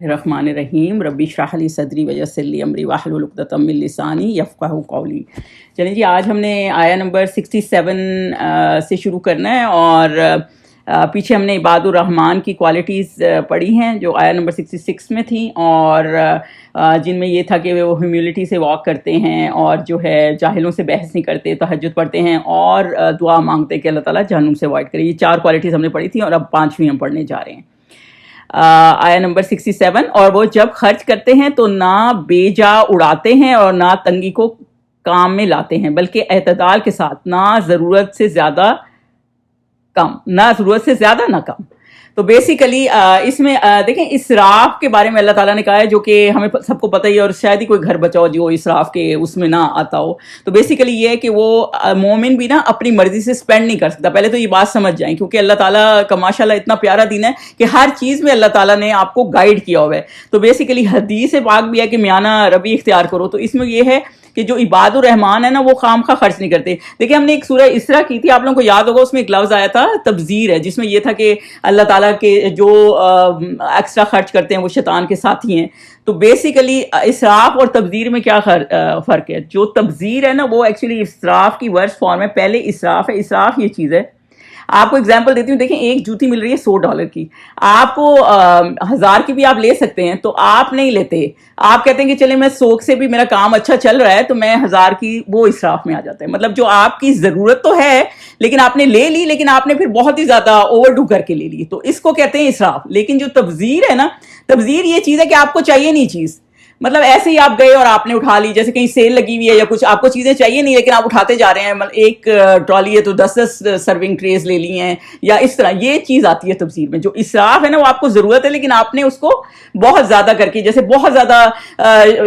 الرحمن الرحیم ربی اشرح لی صدری ویسر لی امری واحلل عقدۃ من لسانی یفقہوا قولی. چلیں جی، آج ہم نے آیا نمبر 67 سے شروع کرنا ہے، اور پیچھے ہم نے عباد الرحمن کی کوالٹیز پڑھی ہیں جو آیا نمبر 66 میں تھیں، اور جن میں یہ تھا کہ وہ ہیوملٹی سے واک کرتے ہیں، اور جو ہے جاہلوں سے بحث نہیں کرتے، تہجد پڑھتے ہیں، اور دعا مانگتے کہ اللہ تعالیٰ جہنم سے اوائڈ کرے. یہ 4 کوالٹیز ہم نے پڑھی تھیں، اور اب 5ویں ہم پڑھنے جا رہے ہیں. آیا نمبر 67. اور وہ جب خرچ کرتے ہیں تو نہ بے جا اڑاتے ہیں اور نہ تنگی کو کام میں لاتے ہیں، بلکہ اعتدال کے ساتھ، نہ ضرورت سے زیادہ نہ کم. تو بیسیکلی اس میں دیکھیں اسراف کے بارے میں اللہ تعالیٰ نے کہا ہے، جو کہ ہمیں سب کو پتہ ہی ہے، اور شاید ہی کوئی گھر بچاؤ جو اسراف کے اس میں نہ آتا ہو. تو بیسیکلی یہ ہے کہ وہ مومن بھی نا اپنی مرضی سے سپینڈ نہیں کر سکتا. پہلے تو یہ بات سمجھ جائیں، کیونکہ اللہ تعالیٰ کا ماشاءاللہ اتنا پیارا دین ہے کہ ہر چیز میں اللہ تعالیٰ نے آپ کو گائیڈ کیا ہوا ہے. تو بیسیکلی حدیث پاک بھی ہے کہ میانہ ربی اختیار کرو. تو اس میں یہ ہے کہ جو عباد الرحمان ہے نا، وہ خام خواہ خرچ نہیں کرتے. دیکھیں ہم نے ایک سورہ اسراء کی تھی، آپ لوگوں کو یاد ہوگا، اس میں ایک لفظ آیا تھا تبذیر ہے، جس میں یہ تھا کہ اللہ تعالیٰ کے جو ایکسٹرا خرچ کرتے ہیں وہ شیطان کے ساتھی ہیں. تو بیسیکلی اسراف اور تبذیر میں کیا فرق ہے؟ جو تبذیر ہے نا، وہ ایکچولی اسراف کی ورس فارم ہے. پہلے اسراف ہے. اسراف یہ چیز ہے، آپ کو اگزامپل دیتی ہوں. دیکھیں ایک جوتی مل رہی ہے $100 کی، آپ کو 1000 کی بھی آپ لے سکتے ہیں، تو آپ نہیں لیتے. آپ کہتے ہیں کہ چلے میں 100 سے بھی میرا کام اچھا چل رہا ہے تو میں 1000 کی، وہ اسراف میں آ جاتا ہے. مطلب جو آپ کی ضرورت تو ہے لیکن آپ نے لے لی، لیکن آپ نے پھر بہت ہی زیادہ اوور ڈو کر کے لے لی، تو اس کو کہتے ہیں اسراف. لیکن جو تبذیر ہے نا، تبذیر یہ چیز ہے کہ آپ کو چاہیے نہیں چیز، مطلب ایسے ہی آپ گئے اور آپ نے اٹھا لی، جیسے کہیں سیل لگی ہوئی ہے یا کچھ، آپ کو چیزیں چاہیے نہیں لیکن آپ اٹھاتے جا رہے ہیں. مطلب ایک ٹرالی ہے تو 10 سرونگ ٹریز لے لی ہیں، یا اس طرح یہ چیز آتی ہے تبذیر میں. جو اسراف ہے نا، وہ آپ کو ضرورت ہے لیکن آپ نے اس کو بہت زیادہ کر کے، جیسے بہت زیادہ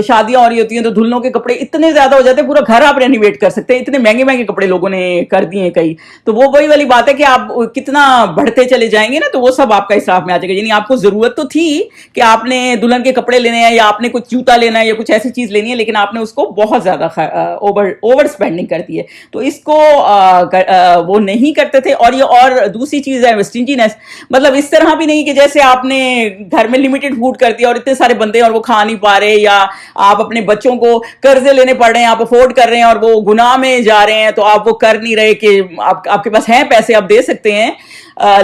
شادیاں ہو رہی ہوتی ہیں تو دلہنوں کے کپڑے اتنے زیادہ ہو جاتے ہیں، پورا گھر آپ رینویٹ کر سکتے ہیں. اتنے مہنگے مہنگے کپڑے لوگوں نے کر دیے ہیں کئی. تو وہ وہی والی بات ہے کہ آپ کتنا بڑھتے چلے جائیں گے نا، تو وہ سب آپ کا اسراف میں آ جائے گا. یعنی آپ کو ضرورت تو تھی کہ آپ نے دلہن کے کپڑے لینے ہیں، یا آپ نے کچھ جوتا لینا ہے یا کچھ ایسی چیز لینی ہے، لیکن آپ نے اس کو بہت زیادہ اوور اسپینڈنگ کر دی ہے. تو اس کو وہ نہیں کرتے تھے. اور یہ اور دوسری چیز ہے اسٹنجینس. مطلب اس طرح بھی نہیں کہ جیسے آپ نے گھر میں لمیٹڈ فوڈ کر دیا اور اتنے سارے بندے ہیں اور وہ کھا نہیں پا رہے، یا آپ اپنے بچوں کو قرضے لینے پڑ رہے ہیں، آپ افورڈ کر رہے ہیں اور وہ گناہ میں جا رہے ہیں، تو آپ وہ کر نہیں رہے کہ آپ کے پاس ہیں پیسے، آپ دے سکتے ہیں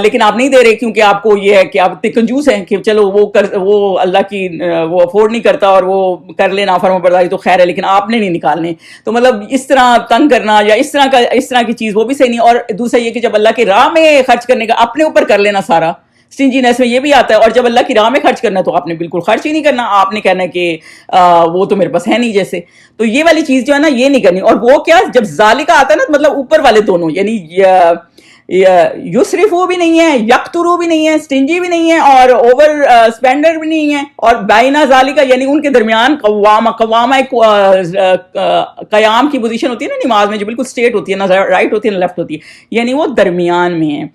لیکن آپ نہیں دے رہے کیونکہ آپ کو یہ ہے کہ آپ اتنے کنجوس ہیں کہ چلو وہ اللہ کی وہ افورڈ نہیں کرتا اور وہ کر لے نافرمان برداری تو خیر ہے، لیکن آپ نے نہیں نکالنے. تو مطلب اس طرح تنگ کرنا یا اس طرح کی چیز وہ بھی صحیح نہیں. اور دوسرا یہ کہ جب اللہ کی راہ میں خرچ کرنے کا اپنے اوپر کر لینا سارا، اسٹنجینس میں یہ بھی آتا ہے. اور جب اللہ کی راہ میں خرچ کرنا ہے تو آپ نے بالکل خرچ ہی نہیں کرنا، آپ نے کہنا کہ وہ تو میرے پاس ہے نہیں جیسے. تو یہ والی چیز جو ہے نا، یہ نہیں کرنی. اور وہ کیا، جب ذالکا آتا ہے نا، مطلب اوپر والے دونوں، یعنی یسرفو بھی نہیں ہے، یقترو بھی نہیں ہے، اسٹنجی بھی نہیں ہے، اور اوور اسپینڈر بھی نہیں ہے. اور بائنا ذالکا یعنی ان کے درمیان قوامہ ایک قیام کی پوزیشن ہوتی ہے نا نماز میں، جو بالکل اسٹریٹ ہوتی ہے، نہ رائٹ ہوتی ہے نہ لیفٹ ہوتی ہے، یعنی وہ درمیان میں ہے.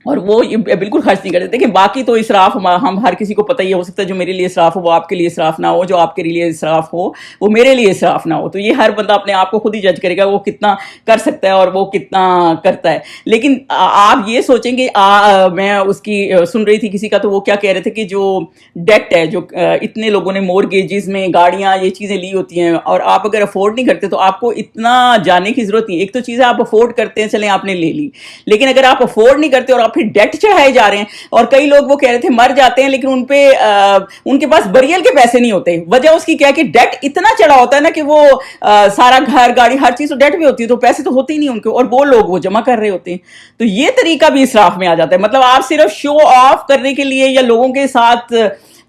اور وہ بالکل خرچ نہیں کرتے. دیکھیں باقی تو اسراف ہم ہر کسی کو پتہ ہی ہو سکتا ہے، جو میرے لیے اسراف ہو وہ آپ کے لیے اسراف نہ ہو، جو آپ کے لیے اسراف ہو وہ میرے لیے اسراف نہ ہو. تو یہ ہر بندہ اپنے آپ کو خود ہی جج کرے گا وہ کتنا کر سکتا ہے اور وہ کتنا کرتا ہے. لیکن آپ یہ سوچیں کہ میں اس کی سن رہی تھی کسی کا، تو وہ کیا کہہ رہے تھے کہ جو ڈیٹ ہے، جو اتنے لوگوں نے مورگیجز میں گاڑیاں یہ چیزیں لی ہوتی ہیں، اور آپ اگر افورڈ نہیں کرتے تو آپ کو اتنا جانے کی ضرورت نہیں. ایک تو چیز ہے آپ افورڈ کرتے ہیں، چلیں آپ نے لے لی، لیکن اگر آپ افورڈ نہیں کرتے اور آپ پھر ڈیٹ چڑھائے جا رہے ہیں. اور کئی لوگ وہ کہہ رہے تھے مر جاتے ہیں لیکن ان کے پاس بریل کے پیسے نہیں ہوتے. وجہ اس کی کیا کہ ڈیٹ اتنا چڑھا ہوتا ہے نا کہ وہ سارا گھر گاڑی ہر چیز تو ڈیٹ بھی ہوتی ہے، تو پیسے تو ہوتے ہی نہیں ان کے، اور وہ لوگ وہ جمع کر رہے ہوتے ہیں. تو یہ طریقہ بھی اسراف میں آ جاتا ہے. مطلب آپ صرف شو آف کرنے کے لیے یا لوگوں کے ساتھ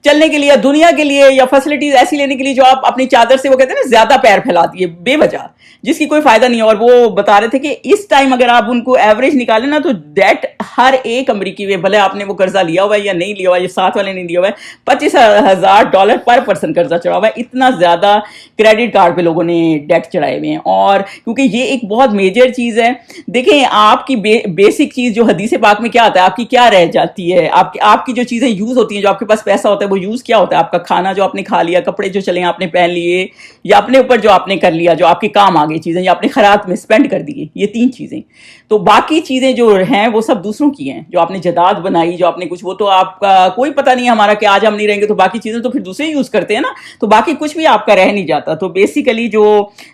چلنے کے لیے، دنیا کے لیے، یا فیسلٹیز ایسی لینے کے لیے جو آپ اپنی چادر سے وہ کہتے ہیں نا زیادہ پیر پھیلا دیے بے وجہ، جس کی کوئی فائدہ نہیں ہے. اور وہ بتا رہے تھے کہ اس ٹائم اگر آپ ان کو ایوریج نکالیں نا، تو ڈیٹ ہر ایک امریکی میں، بھلے آپ نے وہ قرضہ لیا ہوا ہے یا نہیں لیا ہوا ہے، یہ ساتھ والے نہیں لیا ہوا ہے، $25,000 پر پرسن قرضہ چڑھا ہوا ہے. اتنا زیادہ کریڈٹ کارڈ پہ لوگوں نے ڈیٹ چڑھائے ہوئے ہیں. اور کیونکہ یہ ایک بہت میجر چیز ہے. دیکھیں آپ کی بیسک چیز جو حدیث پاک میں کیا آتا ہے، آپ کی کیا رہ جاتی ہے، آپ کی جو چیزیں یوز ہوتی ہیں، جو آپ کے پاس پیسہ ہوتا ہے وہ یوز کیا ہوتا ہے؟ آپ کا کھانا جو آپ نے کھا لیا، کپڑے جو چلے آپ نے پہن لیے، یا اپنے اوپر جو آپ نے کر لیا جو آپ کے کام آ گئی چیزیں، یا اپنے خیرات میں اسپینڈ کر دیے، یہ 3 چیزیں. تو باقی چیزیں جو ہیں وہ سب دوسروں کی ہیں. جو آپ نے جائیداد بنائی، جو آپ نے کچھ، وہ تو آپ کا کوئی پتہ نہیں ہے ہمارا کہ آج ہم نہیں رہیں گے تو باقی چیزیں تو پھر دوسرے یوز کرتے ہیں نا، تو باقی کچھ بھی آپ کا رہ نہیں جاتا. تو بیسیکلی جو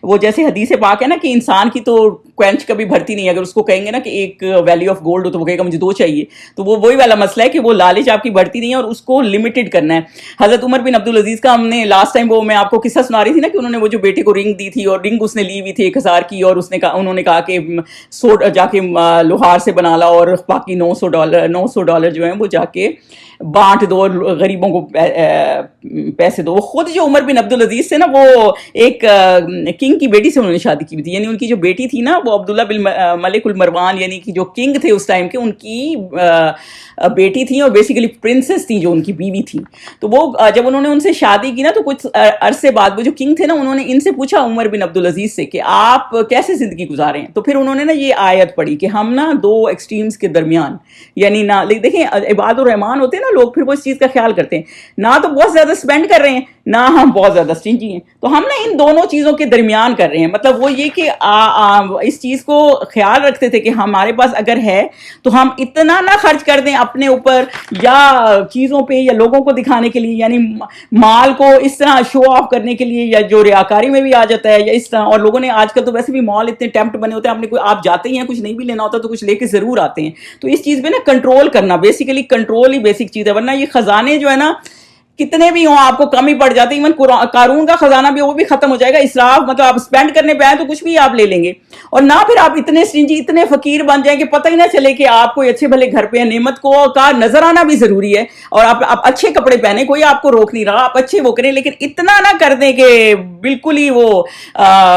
وہ جیسے حدیث پاک ہے نا کہ انسان کی تو کوئنچ کبھی بھرتی نہیں ہے. اگر اس کو کہیں گے نا کہ ایک ویلیو آف گولڈ ہو تو وہ کہے گا مجھے 2 چاہیے. تو وہ وہی والا مسئلہ ہے کہ وہ لالچ آپ کی بڑھتی نہیں ہے اور اس کو لمیٹڈ کرنا ہے. حضرت عمر بن عبدالعزیز کا ہم نے لاسٹ ٹائم وہ میں آپ کو قصہ سنا رہی تھی نا کہ انہوں نے وہ جو بیٹے کو رنگ دی تھی، اور رنگ اس نے لی ہوئی تھی 1000 کی، اور اس نے کہا، انہوں نے کہا کہ جا کے لوہار سے بنا لا اور باقی $900 جو ہیں وہ جا کے بانٹ دو اور غریبوں کو پیسے دو. وہ خود جو عمر بن عبدالعزیز سے نا، وہ ایک کنگ کی بیٹی سے انہوں نے شادی کی تھی. یعنی ان کی جو بیٹی تھی نا وہ عبداللہ بن ملک المروان، یعنی کہ جو کنگ تھے اس ٹائم کے، ان کی بیٹی تھی اور بیسیکلی پرنسس تھی جو ان کی بیوی تھی. تو وہ جب انہوں نے ان سے شادی کی نا تو کچھ عرصے بعد وہ جو کنگ تھے نا، انہوں نے ان سے پوچھا عمر بن عبدالعزیز سے کہ آپ کیسے زندگی گزارے ہیں. تو پھر انہوں نے نا یہ آیت پڑھی کہ ہم نا 2 ایکسٹریمز کے درمیان، یعنی نہ دیکھیں عباد الرحمان ہوتے ہیں نا لوگ، پھر وہ اس چیز کا خیال کرتے ہیں، نہ تو بہت زیادہ اسپینڈ کر رہے ہیں، نہ ہم بہت زیادہ اسٹنجی ہیں. تو ہم نا ان دونوں چیزوں کے درمیان کر رہے ہیں. مطلب وہ یہ کہ اس چیز کو خیال رکھتے تھے کہ ہمارے پاس اگر ہے تو ہم اتنا نہ خرچ کر دیں اپنے اوپر یا چیزوں پہ یا لوگوں کو دکھانے کے لیے، یعنی مال کو اس طرح شو آف کرنے کے لیے، یا جو ریاکاری میں بھی آ جاتا ہے یا اس طرح. اور لوگوں نے آج کل تو ویسے بھی مال اتنے ٹیمپٹ بنے ہوتے ہیں، آپ جاتے ہی ہیں، کچھ نہیں بھی لینا ہوتا تو کچھ لے کے ضرور آتے ہیں. تو اس چیز پہ نا کنٹرول کرنا، بیسیکلی کنٹرول ہی بیسک چیز ہے. ورنہ یہ خزانے جو ہے نا کتنے بھی ہوں آپ کو کم ہی پڑ جاتے ہیں. ایون قارون کا خزانہ بھی وہ بھی ختم ہو جائے گا. اسراف مطلب آپ اسپینڈ کرنے پہ آئے تو کچھ بھی آپ لے لیں گے، اور نہ پھر آپ اتنے سٹنجی اتنے فقیر بن جائیں کہ پتہ ہی نہ چلے کہ آپ کوئی اچھے بھلے گھر پہ ہیں. نعمت کو کا نظر آنا بھی ضروری ہے، اور آپ اچھے کپڑے پہنے، کوئی آپ کو روک نہیں رہا، آپ اچھے وہ کریں، لیکن اتنا نہ کر دیں کہ بالکل ہی وہ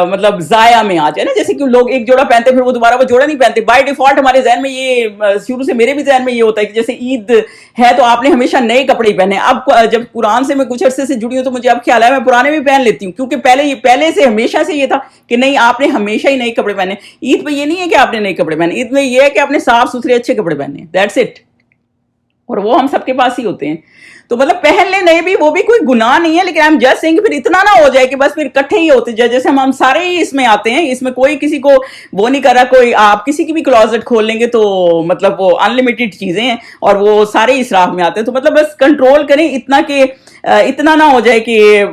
مطلب ضائع میں آ جائے نا. جیسے کہ لوگ ایک جوڑا پہنتے پھر وہ دوبارہ وہ جوڑا نہیں پہنتے. بائی ڈیفالٹ ہمارے ذہن میں یہ شروع سے، میرے بھی ذہن میں یہ ہوتا ہے کہ جیسے عید ہے تو آپ نے ہمیشہ نئے کپڑے پہنے. اب جب قرآن سے میں کچھ عرصے سے جڑی ہوں تو مجھے اب خیال ہے میں پرانے بھی پہن لیتی ہوں، کیونکہ پہلے سے ہمیشہ سے یہ تھا کہ نہیں آپ نے ہمیشہ ہی نئے کپڑے پہنے. عید پہ یہ نہیں ہے کہ آپ نے نئے کپڑے پہنے، عید میں یہ ہے کہ آپ نے صاف ستھرے اچھے کپڑے پہنے. That's it. اور وہ ہم سب کے پاس ہی ہوتے ہیں. تو مطلب پہن لیں نئے بھی، وہ بھی کوئی گناہ نہیں ہے، لیکن I'm just saying پھر اتنا نہ ہو جائے کہ بس پھر کٹھے ہی ہوتے جائے. جیسے ہم سارے ہی اس میں آتے ہیں، اس میں کوئی کسی کو وہ نہیں کر رہا. کوئی آپ کسی کی بھی کلوزٹ کھول لیں گے تو مطلب وہ انلمیٹڈ چیزیں ہیں اور وہ سارے ہی اسراف میں آتے ہیں. تو مطلب بس کنٹرول کریں اتنا کہ اتنا نہ ہو جائے کہ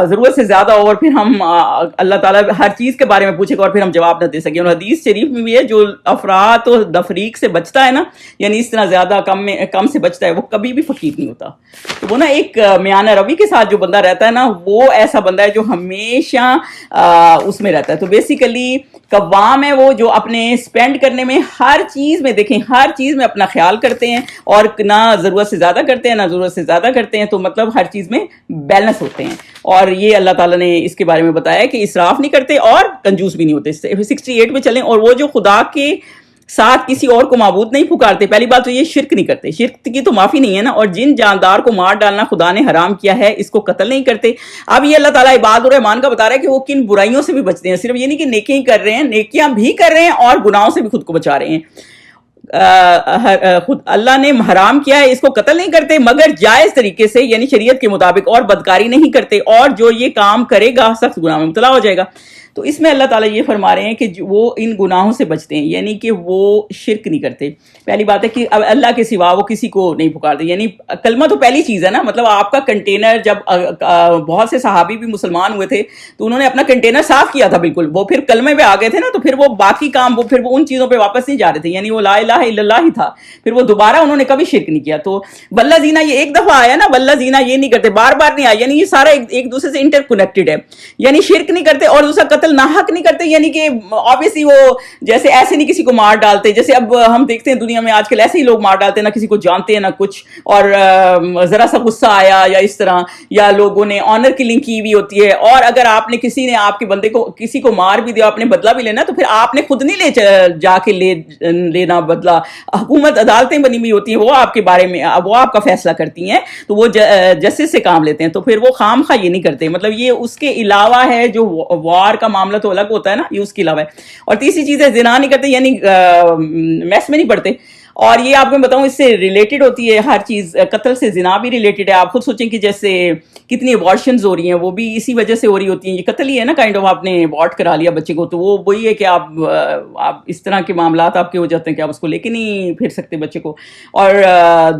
ضرورت سے زیادہ ہو اور پھر ہم اللہ تعالیٰ ہر چیز کے بارے میں پوچھے گا اور پھر ہم جواب نہ دے سکیں. اور حدیث شریف میں بھی ہے جو افراط و تفریق سے بچتا ہے نا، یعنی اس طرح زیادہ کم سے بچتا ہے، وہ کبھی بھی فقیر نہیں ہوتا. تو وہ نا ایک میانہ روی کے ساتھ جو بندہ رہتا ہے نا، وہ ایسا بندہ ہے جو ہمیشہ اس میں رہتا ہے. تو بیسیکلی قوام ہے وہ جو اپنے اسپینڈ کرنے میں ہر چیز میں، دیکھیں ہر چیز میں اپنا خیال کرتے ہیں اور نہ ضرورت سے زیادہ کرتے ہیں نہ ضرورت سے زیادہ کرتے ہیں. تو مطلب ہر چیز میں بیلنس ہوتے ہیں. اور یہ اللہ تعالیٰ نے اس کے بارے میں بتایا کہ اسراف نہیں کرتے اور کنجوس بھی نہیں ہوتے. 68 میں چلیں. اور وہ جو خدا کے ساتھ کسی اور کو معبود نہیں پکارتے. پہلی بات تو یہ شرک نہیں کرتے، شرک کی تو معافی نہیں ہے نا. اور جن جاندار کو مار ڈالنا خدا نے حرام کیا ہے اس کو قتل نہیں کرتے. اب یہ اللہ تعالیٰ عباد الرحمان کا بتا رہا ہے کہ وہ کن برائیوں سے بھی بچتے ہیں. صرف یہ نہیں کہ نیکیاں ہی کر رہے ہیں، نیکیاں بھی کر رہے ہیں اور گناہوں سے بھی خود کو بچا رہے ہیں. خود اللہ نے حرام کیا ہے اس کو قتل نہیں کرتے مگر جائز طریقے سے، یعنی شریعت کے مطابق، اور بدکاری نہیں کرتے، اور جو یہ کام کرے گا سخت گناہ میں مبتلا ہو جائے گا. تو اس میں اللہ تعالیٰ یہ فرما رہے ہیں کہ وہ ان گناہوں سے بچتے ہیں، یعنی کہ وہ شرک نہیں کرتے. پہلی بات ہے کہ اب اللہ کے سوا وہ کسی کو نہیں پکارتے. یعنی کلمہ تو پہلی چیز ہے نا. مطلب آپ کا کنٹینر، جب بہت سے صحابی بھی مسلمان ہوئے تھے تو انہوں نے اپنا کنٹینر صاف کیا تھا بالکل. وہ پھر کلمے پہ آ گئے تھے نا، تو پھر وہ باقی کام وہ ان چیزوں پہ واپس نہیں جا رہے تھے. یعنی وہ لا الہ الا اللہ ہی تھا. پھر وہ دوبارہ انہوں نے کبھی شرک نہیں کیا. تو واللہ زینا یہ ایک دفعہ آیا نا، واللہ زینا یہ نہیں کرتے، بار بار نہیں آیا. یعنی یہ سارا ایک دوسرے سے انٹر کنیکٹڈ ہے. یعنی شرک نہیں کرتے اور دوسرا قتل ناحق نہیں کرتے. یعنی کہ obviously وہ جیسے ایسے نہیں کسی کو مار ڈالتے. جیسے اب ہم دیکھتے ہیں دنیا میں آج کل ایسے ہی لوگ مار ڈالتے ہیں، نہ کسی کو جانتے ہیں نہ کچھ، اور ذرا سا غصہ آیا یا اس طرح، یا لوگوں نے آنر کلنگ کی بھی ہوتی ہے. اور اگر آپ نے کسی نے آپ کے بندے کو کسی کو مار بھی دیا، آپ نے بدلہ بھی لینا، تو پھر آپ نے خود نہیں جا کے لینا بدلہ. حکومت عدالتیں بنی ہوئی ہوتی ہیں، وہ آپ کے بارے میں وہ آپ کا فیصلہ کرتی ہیں، تو وہ جسٹس سے کام لیتے ہیں. تو پھر وہ خام خواہ یہ نہیں کرتے. مطلب یہ اس کے علاوہ ہے جو وار کا معاملہ تو الگ ہوتا ہے نا، یہ اس کے علاوہ ہے. اور تیسری چیز ہے زنا نہیں کرتے، یعنی میس میں نہیں پڑتے. اور یہ آپ کو بتاؤں اس سے ریلیٹڈ ہوتی ہے ہر چیز، قتل سے زنا بھی ریلیٹڈ ہے. آپ خود سوچیں کہ جیسے کتنی ابارشنز ہو رہی ہیں وہ بھی اسی وجہ سے ہو رہی ہوتی ہیں. یہ قتل ہی ہے نا کائنڈ آف، آپ نے ابارٹ کرا لیا بچے کو، تو وہ وہی ہے کہ آپ اس طرح کے معاملات آپ کے ہو جاتے ہیں کہ آپ اس کو لے کے نہیں پھر سکتے بچے کو. اور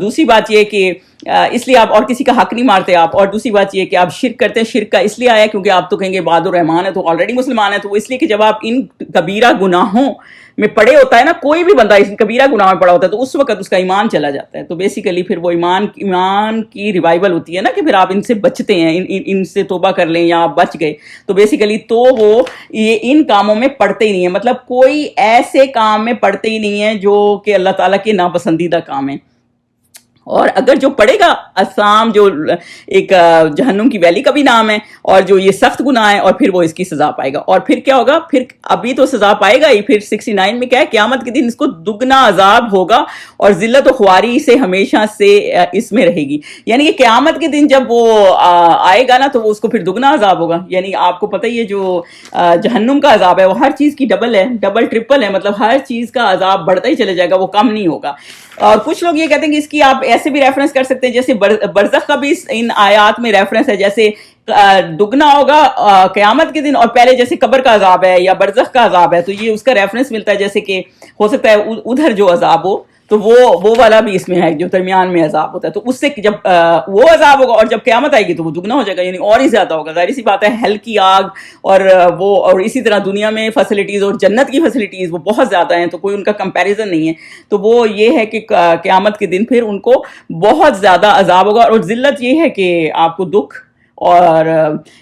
دوسری بات یہ کہ اس لیے آپ اور کسی کا حق نہیں مارتے آپ. اور دوسری بات یہ کہ آپ شرک کرتے ہیں. شرک کا اس لیے آیا کیونکہ آپ تو کہیں گے عباد الرحمان ہے تو آلریڈی مسلمان ہے، تو وہ اس لیے کہ جب آپ ان کبیرہ گناہوں میں پڑے ہوتا ہے نا، کوئی بھی بندہ اس کبیرہ گناہ میں پڑا ہوتا ہے تو اس وقت اس کا ایمان چلا جاتا ہے. تو بیسیکلی پھر وہ ایمان کی ریوائول ہوتی ہے نا، کہ پھر آپ ان سے بچتے ہیں، ان سے توبہ کر لیں یا آپ بچ گئے. تو بیسیکلی تو وہ یہ ان کاموں میں پڑتے ہی نہیں ہیں، مطلب کوئی ایسے کام میں پڑتے ہی نہیں ہیں جو کہ اللہ تعالیٰ کے ناپسندیدہ کام ہیں. اور اگر جو پڑے گا اسام، جو ایک جہنم کی ویلی کا بھی نام ہے، اور جو یہ سخت گناہ ہے، اور پھر وہ اس کی سزا پائے گا. اور پھر کیا ہوگا؟ پھر ابھی تو سزا پائے گا ہی، پھر 69 میں کیا ہے، قیامت کے دن اس کو دگنا عذاب ہوگا اور ذلت و خواری سے ہمیشہ سے اس میں رہے گی. یعنی کہ قیامت کے دن جب وہ آئے گا نا تو وہ اس کو پھر دگنا عذاب ہوگا. یعنی آپ کو پتہ ہی ہے جو جہنم کا عذاب ہے وہ ہر چیز کی ڈبل ہے، ڈبل ٹرپل ہے، مطلب ہر چیز کا عذاب بڑھتا ہی چلے جائے گا، وہ کم نہیں ہوگا. اور کچھ لوگ یہ کہتے ہیں کہ اس کی آپ ایسے بھی ریفرنس کر سکتے ہیں جیسے برزخ کا بھی ان آیات میں ریفرنس ہے، جیسے دگنا ہوگا قیامت کے دن، اور پہلے جیسے قبر کا عذاب ہے یا برزخ کا عذاب ہے تو یہ اس کا ریفرنس ملتا ہے. جیسے کہ ہو سکتا ہے ادھر جو عذاب ہو تو وہ والا بھی اس میں ہے جو درمیان میں عذاب ہوتا ہے، تو اس سے جب وہ عذاب ہوگا اور جب قیامت آئے گی تو وہ دگنا ہو جائے گا، یعنی اور ہی زیادہ ہوگا. ظاہر سی بات ہے، ہیل کی آگ اور اسی طرح دنیا میں فیسلٹیز اور جنت کی فیسلٹیز وہ بہت زیادہ ہیں، تو کوئی ان کا کمپیریزن نہیں ہے. تو وہ یہ ہے کہ قیامت کے دن پھر ان کو بہت زیادہ عذاب ہوگا. اور ذلت یہ ہے کہ آپ کو دکھ، اور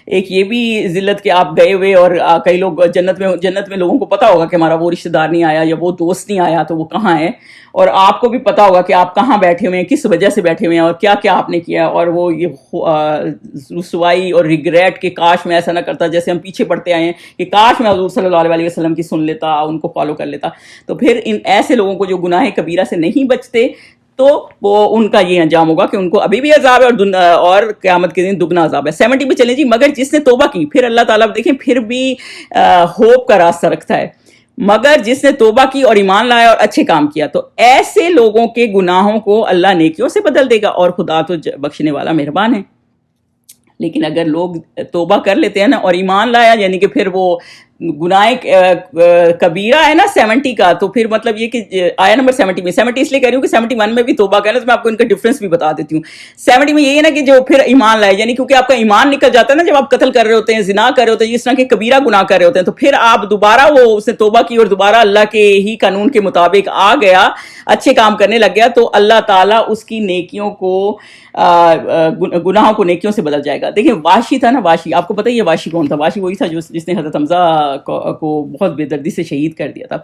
ایک یہ بھی ذلت کہ آپ گئے ہوئے اور کئی لوگ جنت میں لوگوں کو پتا ہوگا کہ ہمارا وہ رشتہ دار نہیں آیا یا وہ دوست نہیں آیا تو وہ کہاں ہے، اور آپ کو بھی پتا ہوگا کہ آپ کہاں بیٹھے ہوئے ہیں، کس وجہ سے بیٹھے ہوئے ہیں، اور کیا کیا آپ نے کیا. اور وہ یہ رسوائی اور ریگریٹ کہ کاش میں ایسا نہ کرتا، جیسے ہم پیچھے پڑتے آئے ہیں کہ کاش میں حضور صلی اللہ علیہ وسلم کی سن لیتا، ان کو فالو کر لیتا. تو پھر ان ایسے لوگوں کو جو گناہ کبیرہ سے نہیں بچتے تو وہ ان کا یہ انجام ہوگا کہ ان کو ابھی بھی عذاب ہے اور قیامت کے دن دگنا عذاب ہے. 70 پہ چلیں جی. مگر جس نے توبہ کی، پھر اللہ تعالیٰ دیکھیں پھر بھی ہوپ کا راستہ رکھتا ہے، مگر جس نے توبہ کی اور ایمان لایا اور اچھے کام کیا تو ایسے لوگوں کے گناہوں کو اللہ نیکیوں سے بدل دے گا، اور خدا تو بخشنے والا مہربان ہے. لیکن اگر لوگ توبہ کر لیتے ہیں نا اور ایمان لایا، یعنی کہ پھر وہ گناہ کبیرہ ہے نا 70 کا، تو پھر مطلب یہ کہ آیا نمبر 70 میں، 70 اس لیے کہہ رہی ہوں کہ 71 میں بھی توبہ کرنا، تو میں آپ کو ان کا ڈفرنس بھی بتا دیتی ہوں. 70 میں یہی ہے نا کہ جو پھر ایمان لائے، یعنی کیونکہ آپ کا ایمان نکل جاتا ہے نا جب آپ قتل کر رہے ہوتے ہیں، زنا کر رہے ہوتے ہیں، اس طرح کے کبیرہ گناہ کر رہے ہوتے ہیں، تو پھر آپ دوبارہ وہ اس نے توبہ کی اور دوبارہ اللہ کے ہی قانون کے مطابق آ گیا، اچھے کام کرنے لگ گیا، تو اللہ تعالیٰ اس کی نیکیوں کو گناہوں کو نیکیوں سے بدل جائے گا. دیکھیں واشی تھا نا، واشی آپ کو پتہ ہی ہے واشی کون تھا؟ واشی وہی تھا جس نے حضرت حمزہ کو بہت بے دردی سے شہید کر دیا تھا.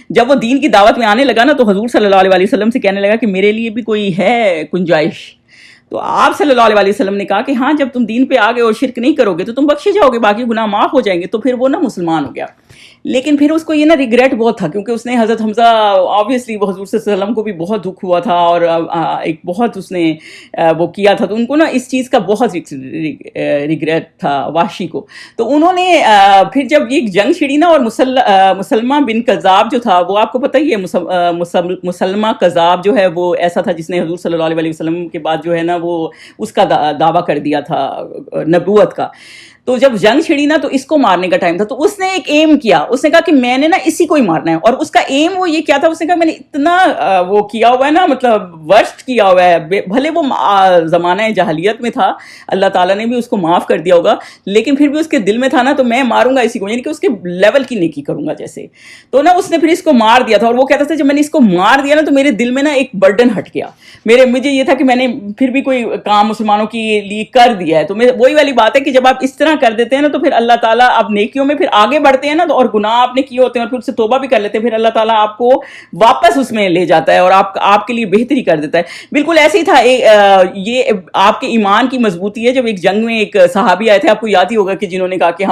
جب وہ دین کی دعوت میں آنے لگا نا تو حضور صلی اللہ علیہ وسلم سے کہنے لگا کہ میرے لیے بھی کوئی ہے گنجائش. تو آپ صلی اللہ علیہ وسلم نے کہا کہ ہاں، جب تم دین پہ آ گئے اور شرک نہیں کرو گے تو تم بخشے جاؤ گے، باقی گناہ معاف ہو جائیں گے. تو پھر وہ نا مسلمان ہو گیا. لیکن پھر اس کو یہ نا ریگریٹ بہت تھا، کیونکہ اس نے حضرت حمزہ آبویسلی حضور صلی اللہ علیہ وسلم کو بھی بہت دکھ ہوا تھا، اور ایک بہت اس نے وہ کیا تھا، تو ان کو نا اس چیز کا بہت ریگریٹ تھا وحشی کو. تو انہوں نے پھر جب یہ جنگ چھڑی نا، اور مسلمہ بن کذاب جو تھا، وہ آپ کو پتہ ہی ہے، مسلمہ کذاب جو ہے وہ ایسا تھا جس نے حضور صلی اللہ علیہ وسلم کے بعد جو ہے نا وہ اس کا دعویٰ کر دیا تھا نبوت کا. تو جب جنگ چھڑی نا تو اس کو مارنے کا ٹائم تھا، تو اس نے ایک ایم کیا، اس نے کہا کہ میں نے نا اسی کو ہی مارنا ہے. اور اس کا ایم وہ یہ کیا تھا، اس نے کہا میں نے اتنا وہ کیا ہوا ہے نا، مطلب ورسٹ کیا ہوا ہے، بھلے وہ زمانہ جاہلیت میں تھا، اللہ تعالیٰ نے بھی اس کو معاف کر دیا ہوگا، لیکن پھر بھی اس کے دل میں تھا نا، تو میں ماروں گا اسی کو، یعنی کہ اس کے لیول کی نیکی کروں گا جیسے. تو نا اس نے پھر اس کو مار دیا تھا، اور وہ کہتا تھا جب میں نے اس کو مار دیا نا تو میرے دل میں نا ایک برڈن ہٹ گیا، مجھے یہ تھا کہ میں نے پھر بھی کوئی کام مسلمانوں کے لیے کر دیا ہے. تو وہی والی بات ہے کہ جب آپ اس طرح کر دیتے ہیں نا تو پھر اللہ تعالیٰ اب نیکیوں میں پھر آگے بڑھتے ہیں نا، اور گناہ آپ نے کیے ہوتے ہیں اور پھر اس سے توبہ بھی کر لیتے ہیں، پھر اللہ تعالیٰ آپ کو واپس اس میں لے جاتا ہے اور آپ کے لیے بہتری کر دیتا ہے. بالکل ایسے ہی تھا. یہ آپ کے ایمان کی مضبوطی ہے. جب ایک جنگ میں ایک صحابی آئے تھے، آپ کو یاد ہی ہوگا، کہ جنہوں نے کہا کہ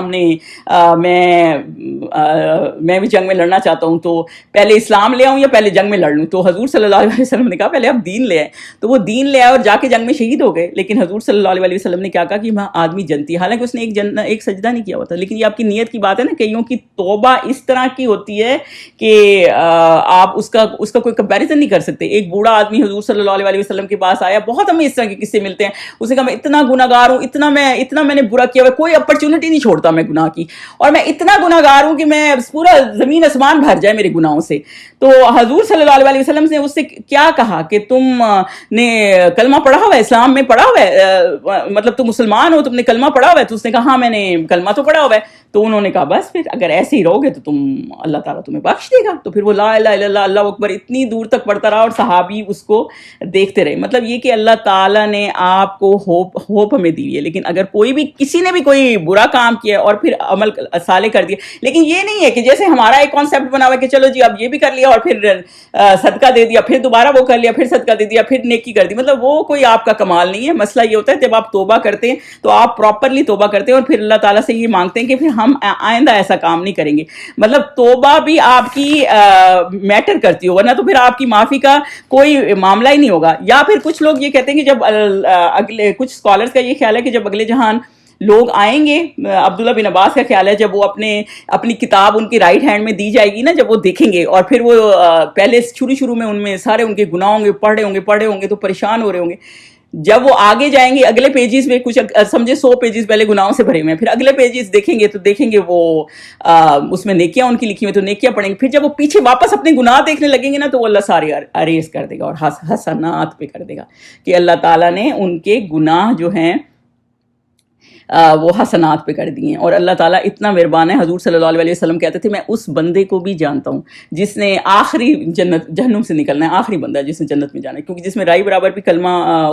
میں بھی جنگ میں لڑنا چاہتا ہوں، تو پہلے اسلام لے آؤں یا پہلے جنگ میں لڑ لوں؟ تو حضور صلی اللہ علیہ وسلم نے کہا پہلے آپ دین لے آئے. تو وہ دین لے آئے اور جا کے جنگ میں شہید ہو گئے. لیکن حضور صلی اللہ علیہ وسلم نے کیا کہا کہ آدمی جنتی، حالانکہ اس نے ایک سجدہ نہیں کیا ہوا تھا. لیکن یہ آپ کی نیت کی بات ہے نا. کئیوں کی توبہ اس طرح کی ہوتی ہے کہ آپ اس کا کوئی کمپیریزن نہیں کر سکتے. ایک بوڑھا آدمی حضور صلی اللہ علیہ وسلم کے پاس آیا, بہت ہمیں اس طرح کے قصے ملتے ہیں. اس نے کہا میں اتنا گناہ گار ہوں, اتنا میں نے برا کیا ہوا, کوئی اپرچونٹی نہیں چھوڑتا میں گناہ کی, اور میں اتنا گناہ گار ہوں کہ میں پورا زمین آسمان بھر جائے میرے گناہوں سے. تو حضور صلی اللہ علیہ وسلم نے اس سے کیا کہا کہ تم نے کلمہ پڑھا ہوا ہے, اسلام میں پڑھا ہوا ہے, مطلب تم مسلمان ہو, تم نے کلمہ پڑھا ہوا ہے؟ تو اس نے کہا ہاں میں نے کلمہ تو پڑھا ہوا ہے. تو انہوں نے کہا بس پھر اگر ایسے ہی رہو گے تو اللہ تعالیٰ تمہیں بخش دے گا. تو پھر وہ لا الہ الا اللہ اللہ اکبر اتنی دور تک پڑھتا رہا, اور صحابی اس کو دیکھتے رہے. مطلب یہ کہ اللہ تعالیٰ نے آپ کو ہوپ ہمیں دی ہے. لیکن اگر کسی نے بھی کوئی برا کام کیا اور پھر عمل صالح کر دیا, لیکن یہ نہیں ہے کہ جیسے ہمارا ایک کانسیپٹ بنا ہوا ہے کہ چلو جی اب یہ بھی کر لیا اور پھر صدقہ دے دیا, پھر دوبارہ وہ کر لیا, پھر صدقہ دے دیا, پھر نیکی کر دی. مطلب وہ کوئی آپ کا کمال نہیں ہے. مسئلہ یہ ہوتا ہے جب آپ توبہ کرتے ہیں تو آپ پراپرلی توبہ کرتے ہیں اور پھر اللہ تعالیٰ سے یہ مانگتے ہیں کہ پھر ہم آئندہ ایسا کام نہیں کریں گے. مطلب توبہ بھی آپ کی میٹر کرتی ہو, ورنہ تو پھر آپ کی معافی کا کوئی معاملہ ہی نہیں ہوگا. یا پھر کچھ لوگ یہ کہتے ہیں کہ جب کچھ اسکالرس کا یہ خیال ہے کہ جب اگلے جہان لوگ آئیں گے, عبداللہ بن عباس کا خیال ہے جب وہ اپنی کتاب ان کی رائٹ ہینڈ میں دی جائے گی نا, جب وہ دیکھیں گے اور پھر وہ پہلے شروع میں ان میں سارے ان کے گناہ ہوں گے, پڑھے ہوں گے تو پریشان ہو رہے ہوں گے. جب وہ آگے جائیں گے اگلے پیجز میں, کچھ سمجھے 100 پیجز پہلے گناہوں سے بھرے ہوئے ہیں, پھر اگلے پیجز دیکھیں گے تو دیکھیں گے وہ اس میں نیکیاں ان کی لکھی ہوئی, تو نیکیاں پڑھیں گے. پھر جب وہ پیچھے واپس اپنے گناہ دیکھنے لگیں گے نا تو وہ اللہ سارے اریز کر دے گا اور حسنات پہ کر دے گا کہ اللہ تعالیٰ نے ان کے گناہ جو ہیں وہ حسنات پہ کر دیے ہیں. اور اللہ تعالیٰ اتنا مہربان ہے. حضور صلی اللہ علیہ وسلم کہتے تھے میں اس بندے کو بھی جانتا ہوں جس نے آخری جہنم سے نکلنا ہے, آخری بندہ ہے جس نے جنت میں جانا ہے, کیونکہ جس میں رائی برابر بھی کلمہ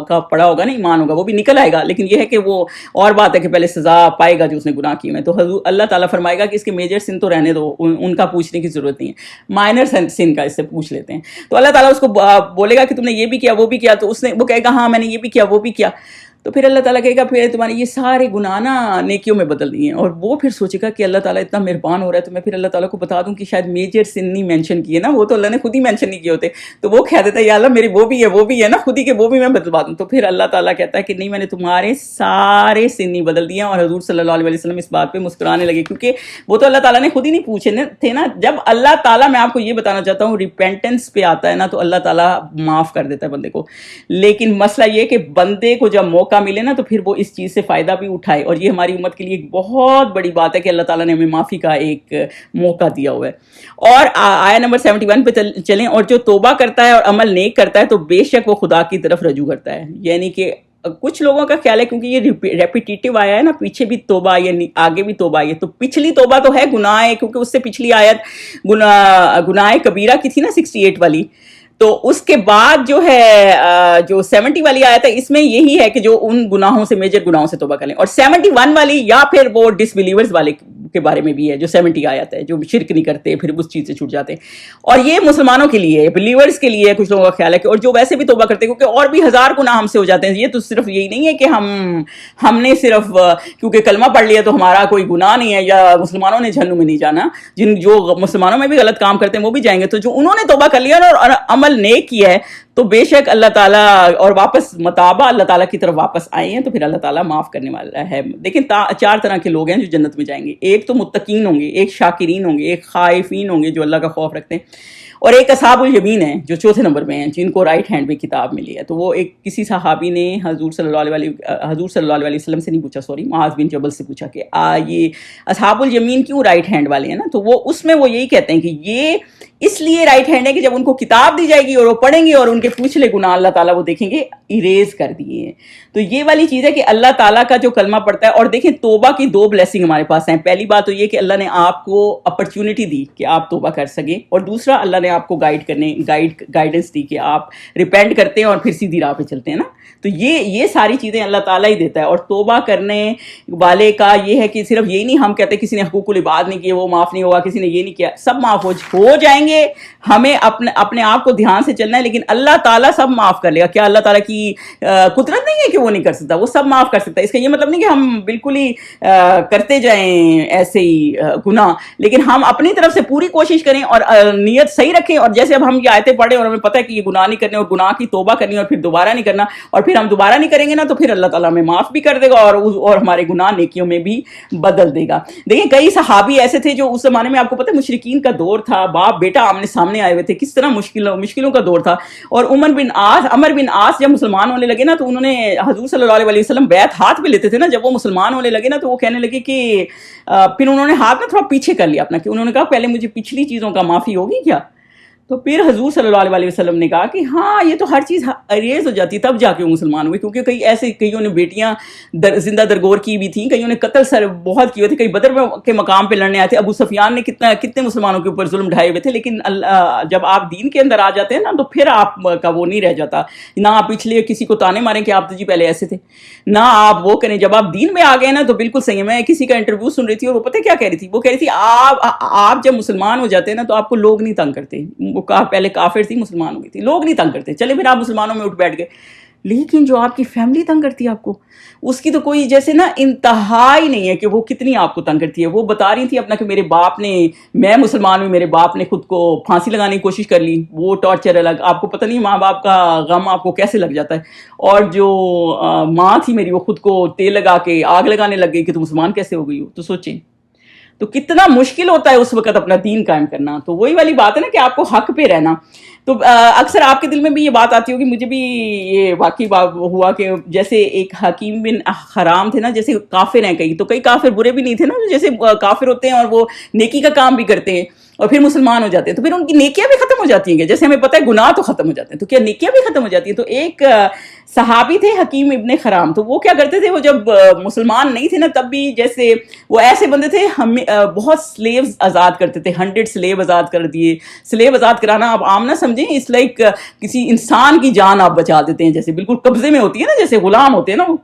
کا پڑھا ہوگا نا, ایمان ہوگا, وہ بھی نکل آئے گا. لیکن یہ ہے کہ وہ اور بات ہے کہ پہلے سزا پائے گا جو اس نے گناہ کیے ہیں. تو حضور اللہ تعالیٰ فرمائے گا کہ اس کے میجر سن تو رہنے دو, ان کا پوچھنے کی ضرورت نہیں ہے, مائنر سن کا اس سے پوچھ لیتے ہیں. تو اللہ تعالیٰ اس کو بولے گا کہ تم نے یہ بھی کیا وہ بھی کیا, تو وہ کہے گا ہاں میں نے یہ بھی کیا وہ بھی کیا. تو پھر اللہ تعالیٰ کہے گا پھر تمہارے یہ سارے گناہ نا نیکیوں میں بدل دیے ہیں. اور وہ پھر سوچے گا کہ اللہ تعالیٰ اتنا مہربان ہو رہا ہے تو میں پھر اللہ تعالیٰ کو بتا دوں کہ شاید میجر سن نہیں مینشن کیے نا, وہ تو اللہ نے خود ہی مینشن نہیں کیے ہوتے. تو وہ کہہ دیتا ہے یا اللہ میری وہ بھی ہے نا خود ہی, کہ وہ بھی میں بدلوا دوں. تو پھر اللہ تعالیٰ کہتا ہے کہ نہیں میں نے تمہارے سارے سن نہیں بدل دیے. اور حضور صلی اللہ علیہ وسلم اس بات پہ مسکرانے لگے, کیونکہ وہ تو اللہ تعالیٰ نے خود ہی نہیں پوچھے تھے نا. جب اللہ تعالیٰ, میں آپ کو یہ بتانا چاہتا ہوں, ریپینٹنس پہ آتا ہے نا تو اللہ تعالیٰ معاف کر دیتا ہے بندے کو. لیکن مسئلہ یہ کہ بندے کو جب موقع ملے نا تو پھر وہ اس چیز سے فائدہ بھی اٹھائے. اور یہ ہماری امت کے لیے ایک بہت بڑی بات ہے کہ اللہ تعالیٰ نے ہمیں معافی کا ایک موقع دیا ہوا ہے. اور آیا نمبر 71 پہ چلیں. اور جو توبہ کرتا ہے اور عمل نیک کرتا ہے تو بے شک وہ خدا کی طرف رجوع کرتا ہے. یعنی کہ کچھ لوگوں کا خیال ہے کیونکہ یہ ریپیٹیٹیو آیا ہے نا, پیچھے بھی توبہ آئی ہے آگے بھی توبہ آئی ہے, تو پچھلی توبہ تو ہے گناہ ہے, کیونکہ اس سے پچھلی آیت گناہ کبیرہ کی تھی نا 68 والی. تو اس کے بعد جو ہے جو 70 والی آیت ہے اس میں یہی ہے کہ جو ان گناہوں سے میجر گناہوں سے توبہ کر لیں. اور 71 والی یا پھر وہ ڈس بلیورز والے کے بارے میں بھی ہے جو 70 آیت ہے, جو شرک نہیں کرتے پھر اس چیز سے چھوٹ جاتے ہیں. اور یہ مسلمانوں کے لیے, بلیورز کے لیے کچھ لوگوں کا خیال ہے کہ, اور جو ویسے بھی توبہ کرتے ہیں کیونکہ اور بھی 1000 گناہ ہم سے ہو جاتے ہیں. یہ تو صرف یہی نہیں ہے کہ ہم نے صرف کیونکہ کلمہ پڑھ لیا تو ہمارا کوئی گناہ نہیں ہے یا مسلمانوں نے جہنم میں نہیں جانا. جو مسلمانوں میں بھی غلط کام کرتے ہیں وہ بھی جائیں گے. تو جو انہوں نے توبہ کر لیا اور عمل نیک کیا ہے تو بے شک اللہ تعالیٰ, اور واپس متابہ اللہ تعالیٰ کی طرف واپس آئے ہیں تو پھر اللہ تعالیٰ معاف کرنے والا ہے. لیکن 4 طرح کے لوگ ہیں جو جنت میں جائیں گے. ایک تو متقین ہوں گے, ایک شاکرین ہوں گے, ایک خائفین ہوں گے جو اللہ کا خوف رکھتے ہیں, اور ایک اصحاب الیمین ہیں جو چوتھے نمبر میں ہیں جن کو رائٹ ہینڈ میں کتاب ملی ہے. تو وہ ایک کسی صحابی نے حضور صلی اللہ علیہ وسلم سے نہیں پوچھا, معاذ بن جبل سے پوچھا کہ یہ اصحاب الیمین کیوں رائٹ ہینڈ والے ہیں نا. تو وہ اس میں وہ یہی کہتے ہیں کہ یہ اس لیے رائٹ ہینڈ ہے کہ جب ان کو کتاب دی جائے گی اور وہ پڑھیں گے اور ان کے پچھلے گناہ اللہ تعالیٰ وہ دیکھیں گے اریز کر دیے ہیں. تو یہ والی چیز ہے کہ اللہ تعالیٰ کا جو کلمہ پڑھتا ہے. اور دیکھیں توبہ کی 2 بلیسنگ ہمارے پاس ہیں. پہلی بات تو یہ کہ اللہ نے آپ کو اپرچونٹی دی کہ آپ توبہ کر سکیں, اور دوسرا اللہ نے آپ کو گائیڈنس دی کہ آپ ریپینٹ کرتے ہیں اور پھر سیدھی راہ پہ چلتے ہیں نا. تو یہ ساری چیزیں اللہ تعالیٰ ہی دیتا ہے. اور توبہ کرنے والے کا یہ ہے کہ صرف یہی نہیں ہم کہتے کسی نے حقوق العباد نہیں کیے وہ معاف نہیں ہوگا, کسی نے یہ نہیں کیا, سب معاف ہو جائیں گے. ہمیں اپنے آپ کو دھیان سے چلنا ہے, لیکن اللہ تعالیٰ سب معاف کر لے گا. کیا اللہ تعالیٰ کی قدرت نہیں ہے کہ وہ نہیں کر سکتا, وہ سب معاف کر سکتا ہے. اس کا یہ مطلب نہیں کہ ہم بالکل ہی کرتے جائیں ایسے ہی گناہ, لیکن ہم اپنی طرف سے پوری کوشش کریں اور نیت صحیح رکھیں رکھیں, اور جیسے اب ہم یہ آیتیں پڑھیں اور ہمیں پتہ ہے کہ یہ گناہ نہیں کرنے اور گناہ کی توبہ کرنی اور پھر دوبارہ نہیں کرنا, اور پھر ہم دوبارہ نہیں کریں گے نا تو پھر اللہ تعالیٰ ہمیں معاف بھی کر دے گا اور ہمارے گناہ نیکیوں میں بھی بدل دے گا. دیکھیں کئی صحابی ایسے تھے جو اس زمانے میں, آپ کو پتہ ہے مشرکین کا دور تھا, باپ بیٹا آمنے سامنے آئے ہوئے تھے, کس طرح مشکلوں کا دور تھا. اور عمر بن عاص جب مسلمان ہونے لگے نا تو انہوں نے حضور صلی اللہ علیہ وسلم بیعت ہاتھ پہ لیتے تھے نا, جب وہ مسلمان ہونے لگے نا تو وہ کہنے لگے کہ پھر انہوں نے ہاتھ نا تھوڑا پیچھے کر لیا اپنا, کہ انہوں نے کہا پہلے مجھے پچھلی چیزوں کا معافی ہوگی کیا. تو پھر حضور صلی اللہ علیہ وسلم نے کہا کہ ہاں یہ تو ہر چیز اریز ہو جاتی ہے, تب جا کے وہ مسلمان ہوئے, کیونکہ کئیوں نے بیٹیاں زندہ درگور کی بھی تھیں, کئیوں نے قتل بہت کیے تھے, کئی بدر کے مقام پہ لڑنے آئے تھے. ابو سفیان نے کتنے مسلمانوں کے اوپر ظلم ڈھائے ہوئے تھے, لیکن جب آپ دین کے اندر آ جاتے ہیں نا تو پھر آپ کا وہ نہیں رہ جاتا, نہ آپ پچھلے کسی کو تانے ماریں کہ آپ تو جی پہلے ایسے تھے, نہ آپ وہ کریں. جب آپ دین میں آ گئے نا تو بالکل صحیح ہے. میں کسی کا انٹرویو سن رہی تھی اور وہ پتہ کیا کہہ رہی تھی, وہ کہہ رہی تھی آپ جب مسلمان ہو جاتے ہیں نا تو آپ کو لوگ نہیں تنگ کرتے. وہ پہلے کافر تھی, مسلمان ہو گئی تھی, لوگ نہیں تنگ کرتے, چلے پھر آپ مسلمانوں میں اٹھ بیٹھ گئے. لیکن جو آپ کی فیملی تنگ کرتی ہے آپ کو, اس کی تو کوئی جیسے نا انتہا ہی نہیں ہے کہ وہ کتنی آپ کو تنگ کرتی ہے. وہ بتا رہی تھی اپنا کہ میں مسلمان ہوں, میرے باپ نے خود کو پھانسی لگانے کی کوشش کر لی, وہ ٹارچر الگ. آپ کو پتہ نہیں ماں باپ کا غم آپ کو کیسے لگ جاتا ہے. اور جو ماں تھی میری, وہ خود کو تیل لگا کے آگ لگانے لگ گئی کہ تم مسلمان کیسے ہو گئی ہو. تو سوچیں تو کتنا مشکل ہوتا ہے اس وقت اپنا دین قائم کرنا. تو وہی والی بات ہے نا کہ آپ کو حق پہ رہنا. تو اکثر آپ کے دل میں بھی یہ بات آتی ہوگی, مجھے بھی یہ واقعی ہوا کہ جیسے ایک حکیم بن حرام تھے نا, جیسے کافر ہیں کئی, تو کئی کافر برے بھی نہیں تھے نا, جیسے کافر ہوتے ہیں اور وہ نیکی کا کام بھی کرتے ہیں اور پھر مسلمان ہو جاتے ہیں, تو پھر ان کی نیکیاں بھی ختم ہو جاتی ہیں. جیسے ہمیں پتہ ہے گناہ تو ختم ہو جاتے ہیں, تو کیا نیکیاں بھی ختم ہو جاتی ہیں. تو ایک صحابی تھے حکیم ابن حرام, تو وہ کیا کرتے تھے, وہ جب مسلمان نہیں تھے نا تب بھی, جیسے وہ ایسے بندے تھے, بہت سلیوز آزاد کرتے تھے, 100 سلیو آزاد کر دیے. سلیو آزاد کرانا آپ عام نہ سمجھیں, اس لائک کسی انسان کی جان آپ بچا دیتے ہیں, جیسے بالکل قبضے میں ہوتی ہے نا, جیسے غلام ہوتے ہیں نا وہ.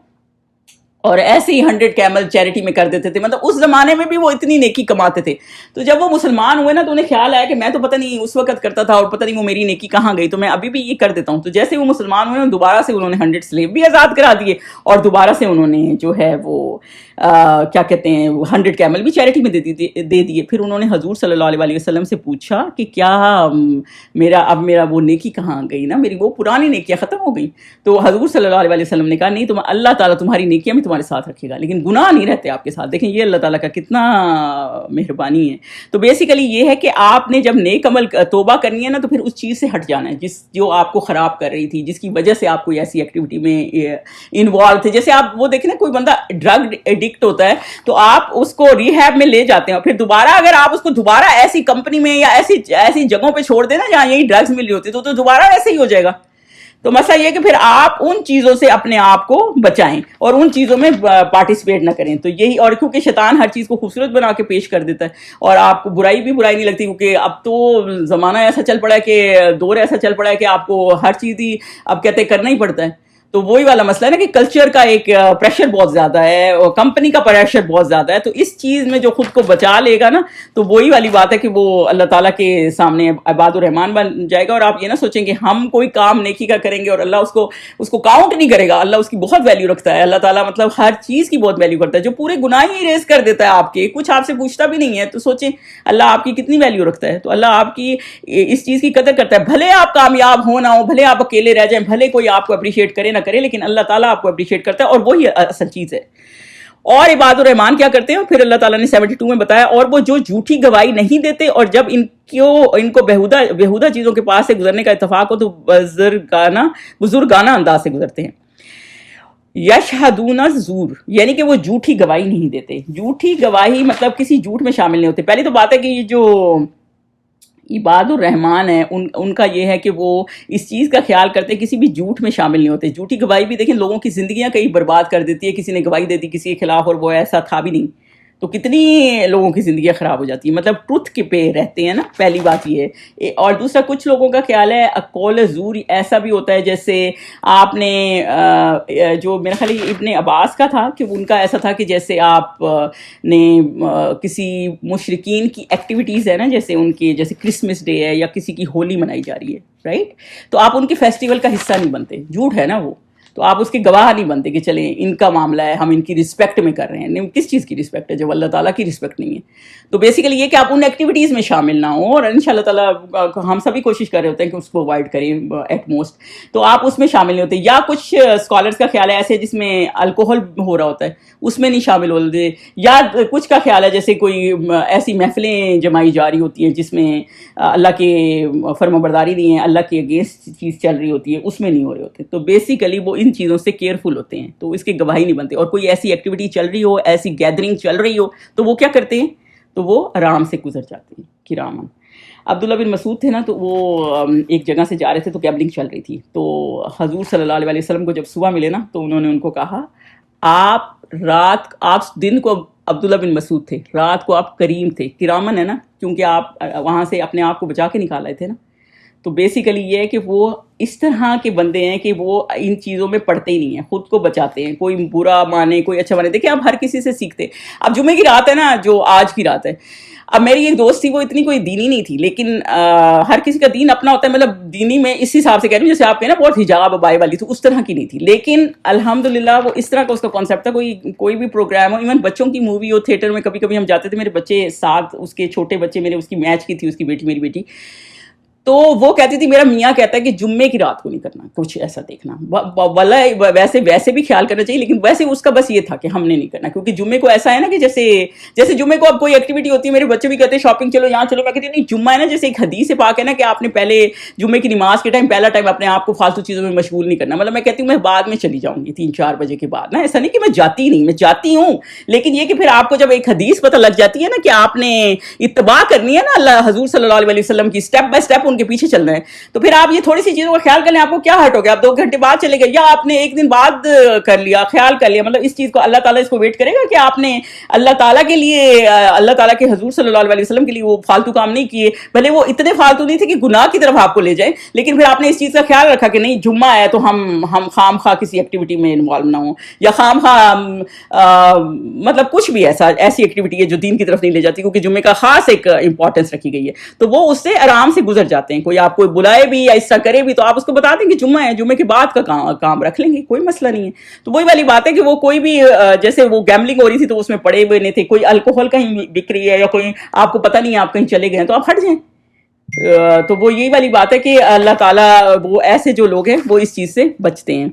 اور ایسے ہی 100 کیمل چیریٹی میں کر دیتے تھے. مطلب اس زمانے میں بھی وہ اتنی نیکی کماتے تھے. تو جب وہ مسلمان ہوئے نا تو انہیں خیال آیا کہ میں تو پتہ نہیں اس وقت کرتا تھا اور پتہ نہیں وہ میری نیکی کہاں گئی, تو میں ابھی بھی یہ کر دیتا ہوں. تو جیسے وہ مسلمان ہوئے نا, دوبارہ سے انہوں نے 100 سلیو بھی آزاد کرا دیے, اور دوبارہ سے انہوں نے جو ہے وہ کیا کہتے ہیں 100 کیمل بھی چیریٹی میں دے دیے. پھر انہوں نے حضور صلی اللہ علیہ وسلم سے پوچھا کہ کیا میرا وہ نیکی کہاں گئی نا, میری وہ پرانی نیکیاں ختم ہو گئی. تو حضور صلی اللہ علیہ وسلم نے کہا نہیں, اللہ تعالیٰ تمہاری نیکیاں بھی تمہارے ساتھ رکھے گا, لیکن گناہ نہیں رہتے آپ کے ساتھ. دیکھیں یہ اللہ تعالیٰ کا کتنا مہربانی ہے. تو بیسیکلی یہ ہے کہ آپ نے جب نیک عمل توبہ کرنی ہے نا, تو پھر اس چیز سے ہٹ جانا ہے جو آپ کو خراب کر رہی تھی, جس کی وجہ سے آپ کوئی ایسی ایکٹیویٹی میں انوالو تھے. جیسے آپ وہ دیکھیں نا, کوئی بندہ ڈرگ ایڈکٹ ہوتا ہے تو آپ اس کو ریہیب میں لے جاتے ہیں, اور پھر دوبارہ اگر آپ اس کو دوبارہ ایسی کمپنی میں یا ایسی جگہوں پہ چھوڑ دیں نا جہاں یہی ڈرگس مل رہی ہوتی ہے, تو دوبارہ ایسے ہی ہو جائے گا. تو مسئلہ یہ کہ پھر آپ ان چیزوں سے اپنے آپ کو بچائیں اور ان چیزوں میں پارٹیسپیٹ نہ کریں. تو یہی, اور کیونکہ شیطان ہر چیز کو خوبصورت بنا کے پیش کر دیتا ہے, اور آپ کو برائی نہیں لگتی, کیونکہ اب تو زمانہ ایسا چل پڑا ہے کہ دور ایسا چل پڑا ہے کہ آپ کو ہر چیز ہی اب کہتے کرنا ہی پڑتا ہے. تو وہی والا مسئلہ ہے نا کہ کلچر کا ایک پریشر بہت زیادہ ہے, اور کمپنی کا پریشر بہت زیادہ ہے. تو اس چیز میں جو خود کو بچا لے گا نا, تو وہی والی بات ہے کہ وہ اللہ تعالیٰ کے سامنے عباد الرحمان بن جائے گا. اور آپ یہ نہ سوچیں کہ ہم کوئی کام نیکی کا کریں گے اور اللہ اس کو کاؤنٹ نہیں کرے گا. اللہ اس کی بہت ویلیو رکھتا ہے. اللہ تعالیٰ مطلب ہر چیز کی بہت ویلیو کرتا ہے. جو پورے گناہ ہی اریز کر دیتا ہے آپ کے, کچھ آپ سے پوچھتا بھی نہیں ہے, تو سوچیں اللہ آپ کی کتنی ویلیو رکھتا ہے. تو اللہ آپ کی اس چیز کی قدر کرتا ہے. بھلے آپ کامیاب ہو نہ ہو, بھلے آپ اکیلے رہ جائیں, بھلے کوئی آپ کو اپریشیٹ کرے نہ کرے, لیکن اللہ تعالیٰ آپ کو اپریشیٹ کرتا ہے, اور وہی اصل چیز ہے. اور عباد الرحمان کیا کرتے ہیں, پھر اللہ تعالیٰ نے 72 میں بتایا, اور وہ جو جھوٹی گواہی نہیں دیتے, اور جب ان کو بےہودہ چیزوں کے پاس سے گزرنے کا اتفاق ہو تو بزرگانہ انداز سے گزرتے ہیں. یشہدون الزور, یعنی کہ وہ جھوٹی گواہی نہیں دیتے. جھوٹی گواہی مطلب کسی جھوٹ میں شامل نہیں ہوتے. پہلی تو بات ہے کہ یہ جو عباد الرحمان ہے, ان کا یہ ہے کہ وہ اس چیز کا خیال کرتے ہیں, کسی بھی جھوٹ میں شامل نہیں ہوتے. جھوٹی گواہی بھی دیکھیں لوگوں کی زندگیاں کئی برباد کر دیتی ہے. کسی نے گواہی دے دی کسی کے خلاف اور وہ ایسا تھا بھی نہیں, تو کتنی لوگوں کی زندگیاں خراب ہو جاتی ہیں. مطلب ٹروتھ کے پہ رہتے ہیں نا, پہلی بات یہ ہے. اور دوسرا, کچھ لوگوں کا خیال ہے قول زور ایسا بھی ہوتا ہے, جیسے آپ نے جو میرا خیال ابن عباس کا تھا کہ ان کا ایسا تھا کہ جیسے آپ نے کسی مشرکین کی ایکٹیویٹیز ہے نا, جیسے ان کی جیسے کرسمس ڈے ہے یا کسی کی ہولی منائی جا رہی ہے, رائٹ, تو آپ ان کے فیسٹیول کا حصہ نہیں بنتے. جھوٹ ہے نا وہ, تو آپ اس کے گواہ نہیں بنتے کہ چلیں ان کا معاملہ ہے ہم ان کی رسپیکٹ میں کر رہے ہیں. نہیں, کس چیز کی رسپیکٹ ہے جب اللہ تعالیٰ کی رسپیکٹ نہیں ہے؟ تو بیسیکلی یہ کہ آپ ان ایکٹیویٹیز میں شامل نہ ہوں, اور ان شاء اللہ تعالیٰ ہم سبھی کوشش کر رہے ہوتے ہیں کہ اس کو اوائڈ کریں ایٹ موسٹ. تو آپ اس میں شامل نہیں ہوتے. یا کچھ اسکالرس کا خیال ہے ایسے جس میں الکوہل ہو رہا ہوتا ہے اس میں نہیں شامل ہوتے. یا کچھ کا خیال ہے جیسے کوئی ایسی محفلیں جمائی جا رہی ہوتی ہیں جس میں اللہ کے فرمانبرداری نہیں ہے, اللہ کے اگینسٹ چیز چل رہی ہوتی ہے, اس میں نہیں ہو رہے ہوتے. تو بیسیکلی وہ ان چیزوں سے کیئرفل ہوتے ہیں, تو اس کے گواہی نہیں بنتے. اور کوئی ایسی ایکٹیویٹی چل رہی ہو, ایسی گیدرنگ چل رہی ہو, تو وہ کیا کرتے ہیں, تو وہ آرام سے گزر جاتے ہیں کرامن. عبداللہ بن مسعود تھے نا, تو وہ ایک جگہ سے جا رہے تھے تو گیبلنگ چل رہی تھی. تو حضور صلی اللہ علیہ وسلم کو جب صبح ملے نا, تو انہوں نے ان کو کہا آپ دن کو عبداللہ بن مسعود تھے, رات کو آپ کریم تھے. کرامن ہے نا, کیونکہ آپ وہاں سے اپنے آپ کو بچا کے نکال آئے تھے نا. تو بیسیکلی یہ ہے کہ وہ اس طرح کے بندے ہیں کہ وہ ان چیزوں میں پڑتے ہی نہیں ہیں, خود کو بچاتے ہیں. کوئی برا مانے کوئی اچھا مانے, دیکھیں آپ ہر کسی سے سیکھتے. اب جمعے کی رات ہے نا, جو آج کی رات ہے, اب میری ایک دوست تھی, وہ اتنی کوئی دینی نہیں تھی, لیکن ہر کسی کا دین اپنا ہوتا ہے. مطلب دینی میں اس حساب سے کہہ رہی ہوں جیسے آپ کہیں نا بہت حجاب بائے والی, تو اس طرح کی نہیں تھی. لیکن الحمدللہ وہ اس طرح کا اس کا کانسیپٹ تھا. کوئی بھی پروگرام ہو, ایون بچوں کی مووی ہو, تھیٹر میں کبھی کبھی ہم جاتے تھے, میرے بچے ساتھ, اس کے چھوٹے بچے میرے, اس کی میچ کی تھی اس کی بیٹی, میری بیٹی, تو وہ کہتی تھی میرا میاں کہتا ہے کہ جمعے کی رات کو نہیں کرنا کچھ ایسا دیکھنا. ویسے بھی خیال کرنا چاہیے, لیکن ویسے اس کا بس یہ تھا کہ ہم نے نہیں کرنا, کیونکہ جمعے کو ایسا ہے نا کہ جیسے جمعے کو اب کوئی ایکٹیویٹی ہوتی ہے, میرے بچے بھی کہتے ہیں شاپنگ چلو یہاں چلو, میں کہتی ہوں نہیں, جمعہ ہے نا جیسے ایک حدیث پاک ہے نا کہ آپ نے پہلے جمعے کی نماز کے ٹائم پہلا ٹائم اپنے آپ کو فالتو چیزوں میں مشغول نہیں کرنا. مطلب میں کہتی ہوں میں بعد میں چلی جاؤں گی 3-4 بجے کے بعد نا, ایسا نہیں کہ میں جاتی نہیں, میں جاتی ہوں, لیکن یہ کہ پھر آپ کو جب ایک حدیث پتہ لگ جاتی ہے نا کہ آپ نے اتباع کرنی ہے نا اللہ حضور صلی اللہ علیہ وسلم کی, اسٹیپ بائی اسٹیپ ان کے پیچھے چلنا ہے, تو پھر آپ یہ تھوڑی سی چیزوں کا خیال کر لیں. آپ کو کیا ہٹ ہو گیا, آپ 2 گھنٹے بعد چلے گئے, یا آپ نے 1 دن بعد کر لیا, خیال کر لیا, مطلب اس چیز کو اللہ تعالیٰ اس کو ویٹ کرے گا کہ آپ نے اللہ تعالیٰ کے لیے, اللہ تعالیٰ کے حضور صلی اللہ علیہ وسلم کے لیے وہ فالتو کام نہیں کیے. بھلے وہ اتنے فالتو نہیں تھے کہ گناہ کی طرف آپ کو لے جائیں, لیکن پھر آپ نے اس چیز کا خیال رکھا کہ نہیں جمعہ ہے تو ہم خام خواہ کسی ایکٹیویٹی میں انوالو نہ ہوں, یا خام خواہ مطلب کچھ بھی ایسی ایکٹیویٹی ہے جو دین کی طرف نہیں لے جاتی, کیونکہ جمعے کا خاص ایک امپورٹنس رکھی گئی ہے. تو وہ اس سے آرام سے گزر جاتے ہیں. کوئی آپ کو بلائے بھی یا اس طرح کرے بھی, تو آپ اس کو بتا دیں کہ جمعہ ہے, جمعے کے بعد کا کام رکھ لیں گے, کوئی مسئلہ نہیں ہے. تو وہی والی بات ہے کہ وہ کوئی بھی جیسے وہ گیملنگ ہو رہی تھی تو اس میں پڑے ہوئے نہیں تھے, کوئی الکوہل کہیں بک رہی ہے یا کوئی آپ کو پتہ نہیں ہے آپ کہیں چلے گئے ہیں, تو آپ ہٹ جائیں. تو وہ یہی والی بات ہے کہ اللہ تعالیٰ وہ ایسے جو لوگ ہیں وہ اس چیز سے بچتے ہیں.